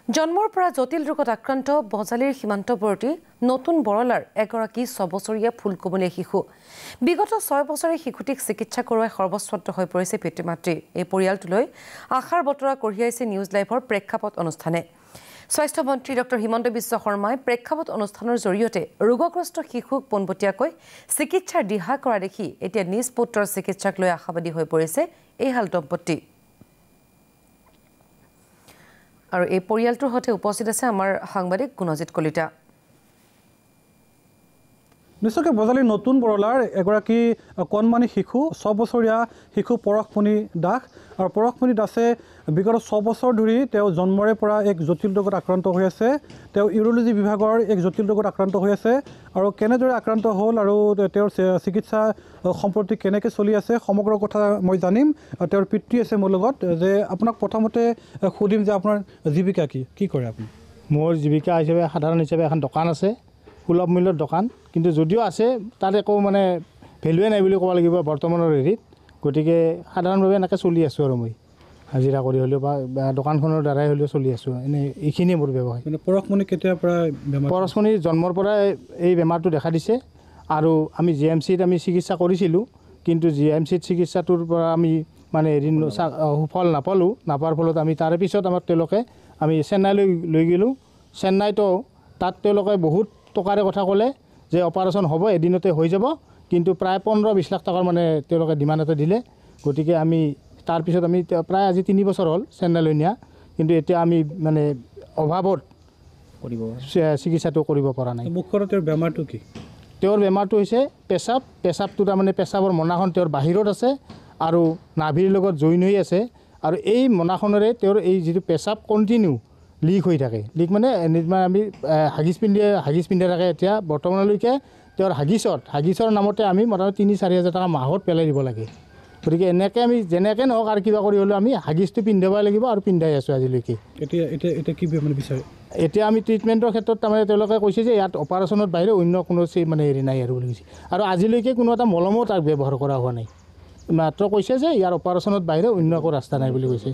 জন্মৰ পৰা জটিল ৰোগত আক্ৰান্ত বজালিৰ সীমান্তৱৰ্তী নতুন বৰলাৰ এগৰাকী 6 বছৰীয়া ফুলকমলীয়া শিশু বিগত 6 বছৰে শিশুটিক চিকিৎসা কৰোৱাই সৰ্বস্বত্ৰ হৈ পৰিছে পিতৃ-মাতৃ এই পৰিয়ালটোলৈ আশাৰ বতৰা কঢ়িয়াইছে নিউজ লাইভৰ প্ৰেক্ষাপট অনুষ্ঠানে স্বাস্থ্য মন্ত্ৰী ডক্টৰ হিমন্ত বিশ্ব শৰ্মাই প্ৰেক্ষাপট অনুষ্ঠানৰ জৰিয়তে ৰোগগ্ৰস্ত শিশুক পোনপটীয়াকৈ চিকিৎসাৰ দিহা কৰা দেখি এতিয়া নিজ পুত্ৰৰ চিকিৎসাক লৈ আশাবাদী হৈ পৰিছে এই হাল দম্পতি আৰু এই পৰিয়ালটোৰ হতে উপস্থিত আছে আমাৰ সাংবাদিক গুণজিত কলিতা নিশ্চয়কৈ বজালিৰ নতুন বৰলাৰ এগৰাকী কণমানি শিশু 6 বছৰীয়া শিশু পৰশমণি দাস আৰু পৰশমণি দাসে বিগত 6 বছৰ ধৰি তেওঁ জন্মৰে পৰা এক জটিল ৰোগত আক্ৰান্ত হৈ আছে তেওঁ ইউৰোলজি বিভাগৰ এক জটিল ৰোগত আক্ৰান্ত হৈ আছে আৰু কেনেদৰে আক্ৰান্ত হ'ল আৰু তেওঁৰ চিকিৎসা সম্পৰ্কে কেনেকৈ চলি আছে সমগ্ৰ কথা মই জানিম তেওঁৰ পিতৃ আছে মোৰ লগত যে আপোনাক প্ৰথমতে সুধিম যে আপোনাৰ জীৱিকা কি কৰে আপুনি মোৰ জীৱিকা হিচাপে সাধাৰণ হিচাপে এখন দোকান আছে সুলভ মূল্যৰ দোকান কিন্তু যদিও আছে তাত একো মানে ভেলুৱে নাই বুলি ক'ব লাগিব বৰ্তমানৰ হেৰিত গতিকে সাধাৰণভাৱে এনেকৈ চলি আছোঁ আৰু মই হাজিৰা কৰি হ'লেও বা দোকানখনৰ দ্বাৰাই হ'লেও চলি আছোঁ এনেই এইখিনিয়ে মোৰ ব্যৱসায় মানে পৰশমণি কেতিয়াৰ পৰা পৰশমণি জন্মৰ পৰাই এই বেমাৰটো দেখা দিছে আৰু আমি GMCত আমি চিকিৎসা কৰিছিলোঁ কিন্তু GMCত চিকিৎসাটোৰ পৰা আমি মানে হেৰি সুফল নাপাৰ ফলত আমি তাৰে পিছত আমাক তেওঁলোকে আমি চেন্নাইলৈ লৈ গ'লোঁ চেন্নাইতো তাত তেওঁলোকে বহুত টকাৰে কথা ক'লে যে অপাৰেশ্যন হ'ব এদিনতে হৈ যাব কিন্তু প্ৰায় 15-20 লাখ টকাৰ মানে তেওঁলোকে ডিমাণ্ড এটা দিলে গতিকে আমি তাৰপিছত আমি প্ৰায় আজি 3 বছৰ হ'ল চেন্নাইলৈ নিয়া কিন্তু এতিয়া আমি মানে অভাৱত চিকিৎসাটো কৰিব পৰা নাই মুখ্যতঃ তেওঁৰ বেমাৰটো কি তেওঁৰ বেমাৰটো হৈছে পেচাবটো তাৰমানে পেচাবৰ মনাখন তেওঁৰ বাহিৰত আছে আৰু নাভিৰ লগত জইন হৈ আছে আৰু এই মনাখনেৰে তেওঁৰ এই যিটো পেচাব কণ্টিনিউ লিক হৈ থাকে লিক মানে আমি হাগিছ পিন্ধি থাকে এতিয়া বৰ্তমানলৈকে তেওঁৰ হাগিছৰ নামতে আমি মোটামুটি 3-4 হাজাৰ টকা মাহত পেলাই দিব লাগে গতিকে এনেকৈ আমি যেনেকৈ নহওক আৰু কিবা কৰি হ'লেও আমি হাগিছটো পিন্ধাবই লাগিব আৰু পিন্ধাই আছোঁ আজিলৈকে এতিয়া কি মানে বিচাৰে এতিয়া আমি ট্ৰিটমেণ্টৰ ক্ষেত্ৰত তাৰমানে তেওঁলোকে কৈছে যে ইয়াত অপাৰেশ্যনত বাহিৰে অন্য কোনো মানে হেৰি নাই আৰু বুলি কৈছে আৰু আজিলৈকে কোনো এটা মলমো তাক ব্যৱহাৰ কৰা হোৱা নাই মাত্ৰ কৈছে যে ইয়াৰ অপাৰেশ্যনত বাহিৰে অন্য একো ৰাস্তা নাই বুলি কৈছে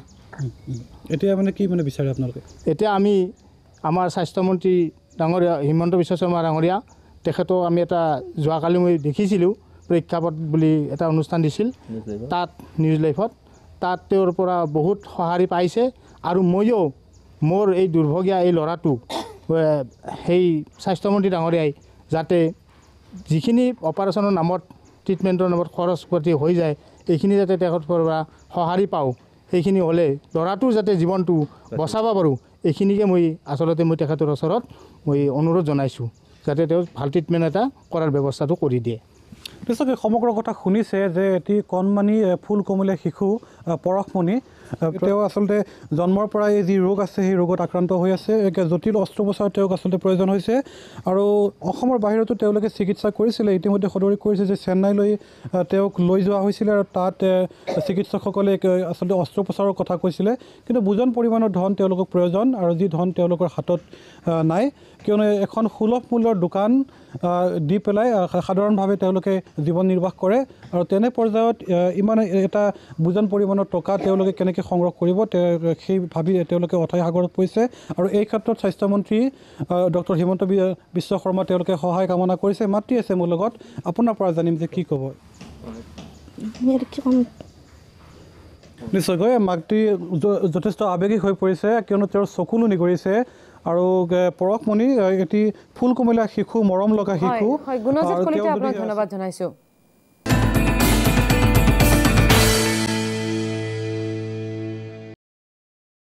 এতিয়া মানে কি মানে বিচাৰে আপোনালোকে এতিয়া আমি আমাৰ স্বাস্থ্যমন্ত্ৰী ডাঙৰীয়া হিমন্ত বিশ্ব শৰ্মা ডাঙৰীয়া তেখেতক আমি এটা যোৱাকালি মই দেখিছিলোঁ প্ৰেক্ষাপট বুলি এটা অনুষ্ঠান দিছিল তাত নিউজ লাইভত তাত তেওঁৰ পৰা বহুত সঁহাৰি পাইছে আৰু ময়ো মোৰ এই দুৰ্ভগীয়া এই ল'ৰাটোক সেই স্বাস্থ্যমন্ত্ৰী ডাঙৰীয়াই যাতে যিখিনি অপাৰেশ্যনৰ নামত ট্ৰিটমেণ্টৰ নামত খৰচ পাতি হৈ যায় এইখিনি যাতে তেখেতৰ পৰা সঁহাৰি পাওঁ সেইখিনি হ'লে ল'ৰাটোৰ যাতে জীৱনটো বচাব পাৰোঁ এইখিনিকে মই আচলতে মই তেখেতৰ ওচৰত মই অনুৰোধ জনাইছোঁ যাতে তেওঁ ভাল ট্ৰিটমেণ্ট এটা কৰাৰ ব্যৱস্থাটো কৰি দিয়ে নিশ্চয়কৈ সমগ্ৰ কথা শুনিছে যে এটি কণমানি ফুলকমলীয়া শিশু পৰশমণি তেওঁ আচলতে জন্মৰ পৰা এই যি ৰোগ আছে সেই ৰোগত আক্ৰান্ত হৈ আছে এক জটিল অস্ত্ৰোপচাৰ তেওঁক আচলতে প্ৰয়োজন হৈছে আৰু অসমৰ বাহিৰতো তেওঁলোকে চিকিৎসা কৰিছিলে ইতিমধ্যে সদৰি কৰিছে যে চেন্নাইলৈ তেওঁক লৈ যোৱা হৈছিলে আৰু তাত চিকিৎসকসকলে আচলতে অস্ত্ৰোপচাৰৰ কথা কৈছিলে কিন্তু বুজন পৰিমাণৰ ধন তেওঁলোকক প্ৰয়োজন আৰু যি ধন তেওঁলোকৰ হাতত নাই কিয়নো এখন সুলভ মূল্যৰ দোকান দি পেলাই সাধাৰণভাৱে তেওঁলোকে জীৱন নিৰ্বাহ কৰে আৰু তেনে পৰ্যায়ত ইমান এটা বুজন পৰিমাণৰ টকা তেওঁলোকে কেনেকৈ সংগ্ৰহ কৰিব সেই ভাবি তেওঁলোকে অথাই সাগৰত পৰিছে আৰু এই ক্ষেত্ৰত স্বাস্থ্যমন্ত্ৰী ডক্টৰ হিমন্ত বিশ্ব শৰ্মা তেওঁলোকে সহায় কামনা কৰিছে মাতৃ আছে মোৰ লগত আপোনাৰ পৰা জানিম যে কি ক'ব নিশ্চয়কৈ মাতৃ যথেষ্ট আৱেগিক হৈ পৰিছে কিয়নো তেওঁৰ চকুলো নিগৰিছে আৰু পৰশমণি এটি ফুলকমলীয়া শিশু মৰম লগা শিশু গুণজিত কলিতা আপোনাক ধন্যবাদ জনাইছোঁ